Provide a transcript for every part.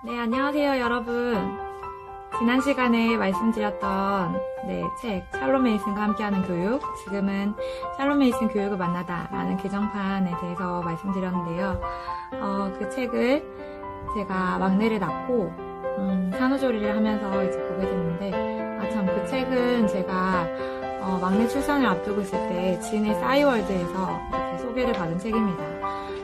네, 안녕하세요, 여러분. 지난 시간에 말씀드렸던 책 샬롬 메이슨과 함께하는 교육, 지금은 샬롬 메이슨 교육을 만나다 라는 개정판에 대해서 말씀드렸는데요. 그 책을 제가 막내를 낳고 산후조리를 하면서 이제 보게 됐는데, 참 그 책은 제가 막내 출산을 앞두고 있을 때 지인의 싸이월드에서 이렇게 소개를 받은 책입니다.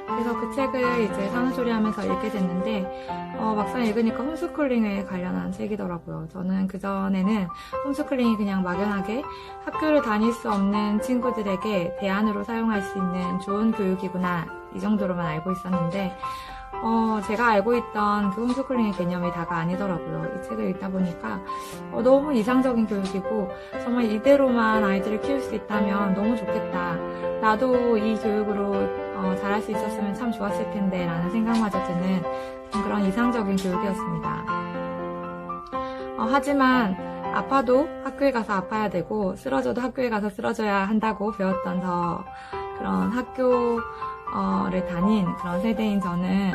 그래서 그 책을 이제 산후조리 하면서 읽게 됐는데, 막상 읽으니까 홈스쿨링에 관련한 책이더라고요. 저는 그전에는 홈스쿨링이 그냥 막연하게 학교를 다닐 수 없는 친구들에게 대안으로 사용할 수 있는 좋은 교육이구나, 이 정도로만 알고 있었는데, 제가 알고 있던 그 홈스쿨링의 개념이 다가 아니더라고요. 이 책을 읽다 보니까 너무 이상적인 교육이고, 정말 이대로만 아이들을 키울 수 있다면 너무 좋겠다. 나도 이 교육으로 잘할 수 있었으면 참 좋았을 텐데 라는 생각마저 드는 그런 이상적인 교육이었습니다. 하지만 아파도 학교에 가서 아파야 되고, 쓰러져도 학교에 가서 쓰러져야 한다고 배웠던 그런 학교를 다닌 그런 세대인 저는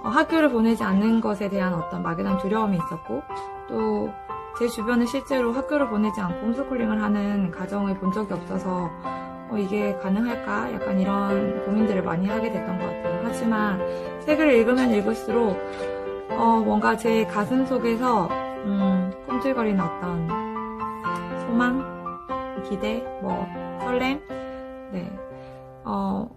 학교를 보내지 않는 것에 대한 어떤 막연한 두려움이 있었고, 또 제 주변에 실제로 학교를 보내지 않고 홈스쿨링을 하는 가정을 본 적이 없어서 이게 가능할까? 약간 이런 고민들을 많이 하게 됐던 것 같아요. 하지만 책을 읽으면 읽을수록 뭔가 제 가슴 속에서 꿈틀거리는 어떤 소망, 기대, 설렘,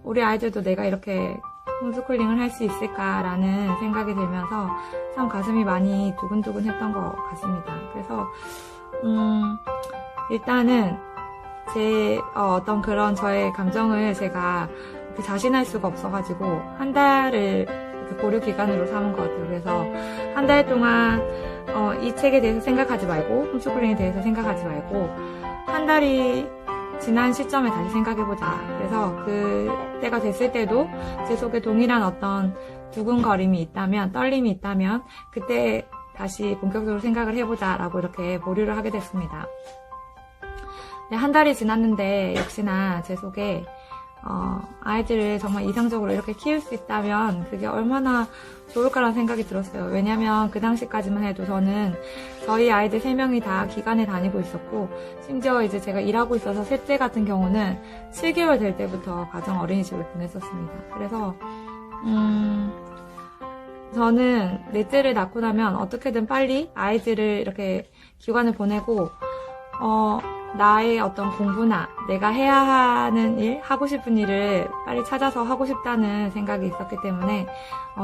우리 아이들도 내가 이렇게 홈스쿨링을 할 수 있을까라는 생각이 들면서 참 가슴이 많이 두근두근 했던 것 같습니다. 그래서 일단은 제 어떤 그런 저의 감정을 제가 자신할 수가 없어가지고 한 달을 보류 기간으로 삼은 것 같아요. 그래서 한 달 동안 이 책에 대해서 생각하지 말고, 홈스쿨링에 대해서 생각하지 말고, 한 달이 지난 시점에 다시 생각해보자. 그래서 그때가 됐을 때도 제 속에 동일한 어떤 두근거림이 있다면, 떨림이 있다면 그때 다시 본격적으로 생각을 해보자 라고 이렇게 보류를 하게 됐습니다. 한 달이 지났는데 역시나 제 속에 아이들을 정말 이상적으로 이렇게 키울 수 있다면 그게 얼마나 좋을까라는 생각이 들었어요. 왜냐면 그 당시까지만 해도 저는 저희 아이들 3명이 다 기간에 다니고 있었고, 심지어 이제 제가 일하고 있어서 셋째 같은 경우는 7개월 될 때부터 가정 어린이집을 보냈었습니다. 그래서 저는 넷째를 낳고 나면 어떻게든 빨리 아이들을 이렇게 기관을 보내고 나의 어떤 공부나 내가 해야 하는 일, 하고 싶은 일을 빨리 찾아서 하고 싶다는 생각이 있었기 때문에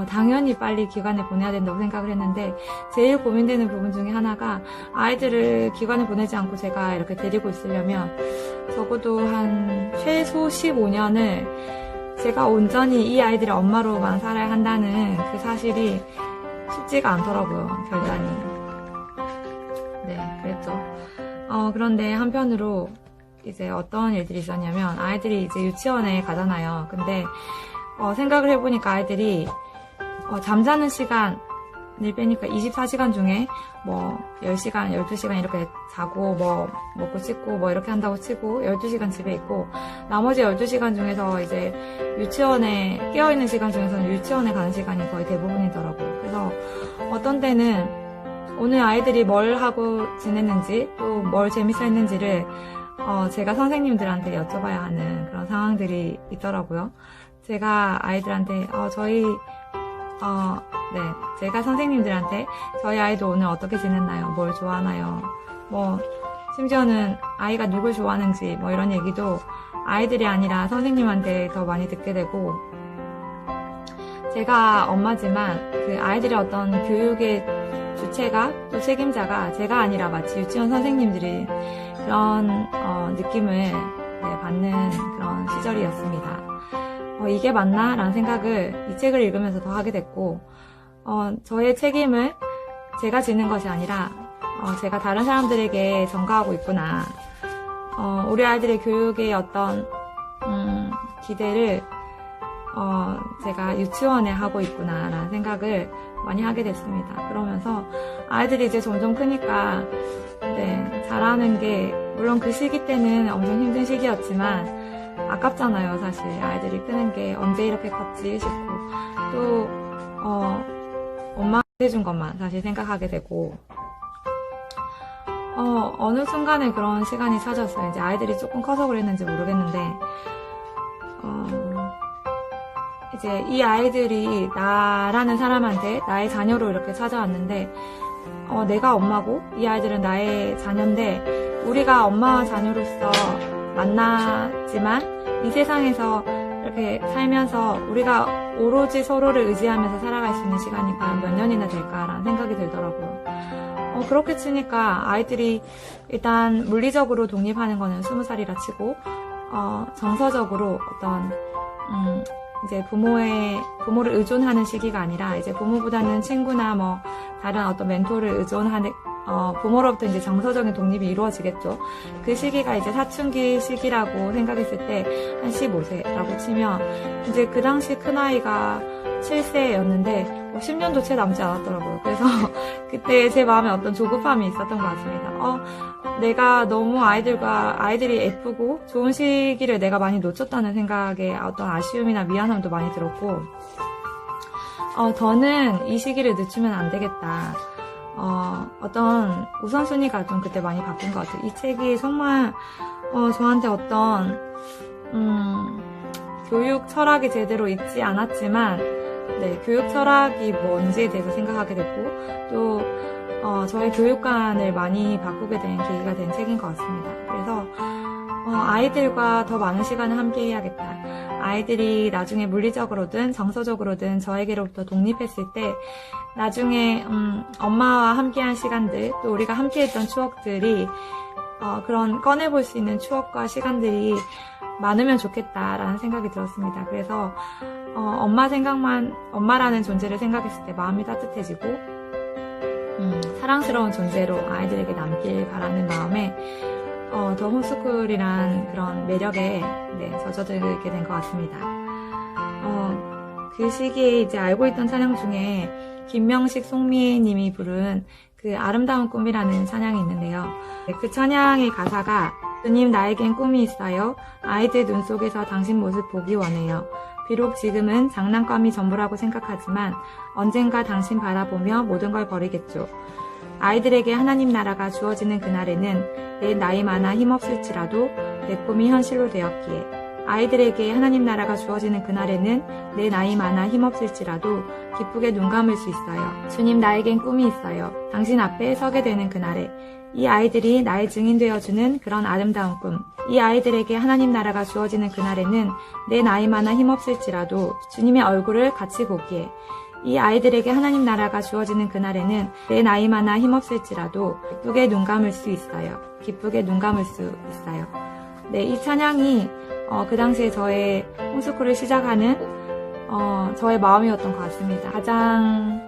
당연히 빨리 기관에 보내야 된다고 생각을 했는데, 제일 고민되는 부분 중에 하나가 아이들을 기관에 보내지 않고 제가 이렇게 데리고 있으려면 적어도 한 최소 15년을 제가 온전히 이 아이들의 엄마로만 살아야 한다는 그 사실이 쉽지가 않더라고요, 결단이. 그랬죠. 그런데 한편으로 이제 어떤 일들이 있었냐면, 아이들이 이제 유치원에 가잖아요. 근데 생각을 해보니까 아이들이 잠자는 시간을 빼니까 24시간 중에 10시간, 12시간 이렇게 자고 먹고 씻고 이렇게 한다고 치고 12시간 집에 있고, 나머지 12시간 중에서 이제 유치원에 깨어있는 시간 중에서는 유치원에 가는 시간이 거의 대부분이더라고요. 그래서 어떤 때는 오늘 아이들이 뭘 하고 지냈는지, 또 뭘 재밌어 했는지를 제가 선생님들한테 여쭤봐야 하는 그런 상황들이 있더라고요. 제가 아이들한테 제가 선생님들한테 저희 아이도 오늘 어떻게 지냈나요? 뭘 좋아하나요? 심지어는 아이가 누굴 좋아하는지 이런 얘기도 아이들이 아니라 선생님한테 더 많이 듣게 되고, 제가 엄마지만 그 아이들의 어떤 교육의 주체가, 또 책임자가 제가 아니라 마치 유치원 선생님들이 그런 느낌을 받는 그런 시절이었습니다. 이게 맞나? 라는 생각을 이 책을 읽으면서 더 하게 됐고, 저의 책임을 제가 지는 것이 아니라 제가 다른 사람들에게 전가하고 있구나. 우리 아이들의 교육의 어떤 기대를 제가 유치원에 하고 있구나 라는 생각을 많이 하게 됐습니다. 그러면서 아이들이 이제 점점 크니까 잘하는 게, 물론 그 시기 때는 엄청 힘든 시기였지만 아깝잖아요. 사실 아이들이 크는 게 언제 이렇게 컸지 싶고, 또 엄마 해준 것만 사실 생각하게 되고, 어느 순간에 그런 시간이 찾았어요. 이제 아이들이 조금 커서 그랬는지 모르겠는데, 이제 이 아이들이 나라는 사람한테 나의 자녀로 이렇게 찾아왔는데, 내가 엄마고 이 아이들은 나의 자녀인데, 우리가 엄마와 자녀로서 만났지만 이 세상에서 이렇게 살면서 우리가 오로지 서로를 의지하면서 살아갈 수 있는 시간이 과연 몇 년이나 될까라는 생각이 들더라고요. 그렇게 치니까 아이들이 일단 물리적으로 독립하는 거는 20살이라 치고, 정서적으로 어떤, 이제 부모를 의존하는 시기가 아니라 이제 부모보다는 친구나 뭐 다른 어떤 멘토를 의존하는, 부모로부터 이제 정서적인 독립이 이루어지겠죠. 그 시기가 이제 사춘기 시기라고 생각했을 때 한 15세라고 치면 이제 그 당시 큰아이가 7세였는데 10년도 채 남지 않았더라고요. 그래서 그때 제 마음에 어떤 조급함이 있었던 것 같습니다. 내가 너무 아이들이 예쁘고 좋은 시기를 내가 많이 놓쳤다는 생각에 어떤 아쉬움이나 미안함도 많이 들었고, 더는 이 시기를 늦추면 안 되겠다. 어떤 우선순위가 좀 그때 많이 바뀐 것 같아요. 이 책이 정말, 저한테 어떤, 교육 철학이 제대로 있지 않았지만, 네, 교육 철학이 뭔지에 대해서 생각하게 됐고, 또, 저의 교육관을 많이 바꾸게 된 계기가 된 책인 것 같습니다. 그래서, 아이들과 더 많은 시간을 함께 해야겠다. 아이들이 나중에 물리적으로든 정서적으로든 저에게로부터 독립했을 때, 나중에, 엄마와 함께한 시간들, 또 우리가 함께했던 추억들이, 그런 꺼내볼 수 있는 추억과 시간들이 많으면 좋겠다라는 생각이 들었습니다. 그래서, 엄마라는 존재를 생각했을 때 마음이 따뜻해지고, 사랑스러운 존재로 아이들에게 남길 바라는 마음에, 더 홈스쿨이란 그런 매력에, 네, 젖어들게 된 것 같습니다. 그 시기에 이제 알고 있던 찬양 중에 김명식, 송미애 님이 부른 그 아름다운 꿈이라는 찬양이 있는데요. 그 찬양의 가사가 주님 나에겐 꿈이 있어요. 아이들 눈 속에서 당신 모습 보기 원해요. 비록 지금은 장난감이 전부라고 생각하지만 언젠가 당신 바라보며 모든 걸 버리겠죠. 아이들에게 하나님 나라가 주어지는 그날에는 내 나이 많아 힘없을지라도 내 꿈이 현실로 되었기에, 아이들에게 하나님 나라가 주어지는 그날에는 내 나이 많아 힘없을지라도 기쁘게 눈 감을 수 있어요. 주님 나에겐 꿈이 있어요. 당신 앞에 서게 되는 그날에 이 아이들이 나의 증인 되어주는 그런 아름다운 꿈, 이 아이들에게 하나님 나라가 주어지는 그날에는 내 나이 많아 힘없을지라도 주님의 얼굴을 같이 보기에, 이 아이들에게 하나님 나라가 주어지는 그날에는 내 나이 많아 힘없을지라도 기쁘게 눈 감을 수 있어요. 기쁘게 눈 감을 수 있어요. 네, 이 찬양이 그 당시에 저의 홈스쿨을 시작하는 저의 마음이었던 것 같습니다. 가장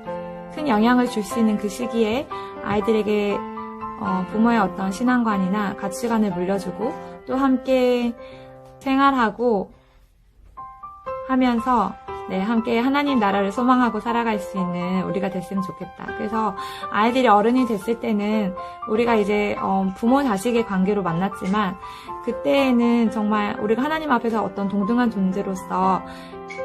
큰 영향을 줄 수 있는 그 시기에 아이들에게 부모의 어떤 신앙관이나 가치관을 물려주고 또 함께 생활하고 하면서, 네, 함께 하나님 나라를 소망하고 살아갈 수 있는 우리가 됐으면 좋겠다. 그래서 아이들이 어른이 됐을 때는 우리가 이제 부모 자식의 관계로 만났지만, 그때에는 정말 우리가 하나님 앞에서 어떤 동등한 존재로서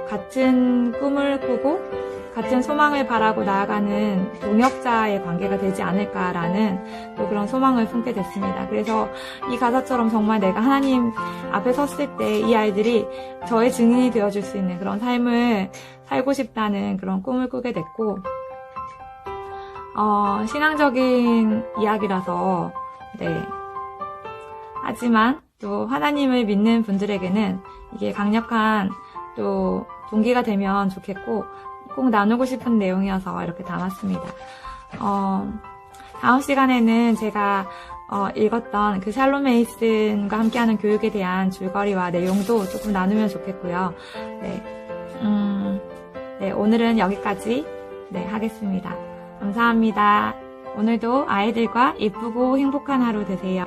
같은 꿈을 꾸고 같은 소망을 바라고 나아가는 동역자의 관계가 되지 않을까라는 또 그런 소망을 품게 됐습니다. 그래서 이 가사처럼 정말 내가 하나님 앞에 섰을 때 이 아이들이 저의 증인이 되어줄 수 있는 그런 삶을 살고 싶다는 그런 꿈을 꾸게 됐고, 신앙적인 이야기라서, 네. 하지만 또 하나님을 믿는 분들에게는 이게 강력한 또 동기가 되면 좋겠고, 꼭 나누고 싶은 내용이어서 이렇게 담았습니다. 다음 시간에는 제가 읽었던 그 샬롬 메이슨과 함께하는 교육에 대한 줄거리와 내용도 조금 나누면 좋겠고요. 네, 네, 오늘은 여기까지, 네, 하겠습니다. 감사합니다. 오늘도 아이들과 예쁘고 행복한 하루 되세요.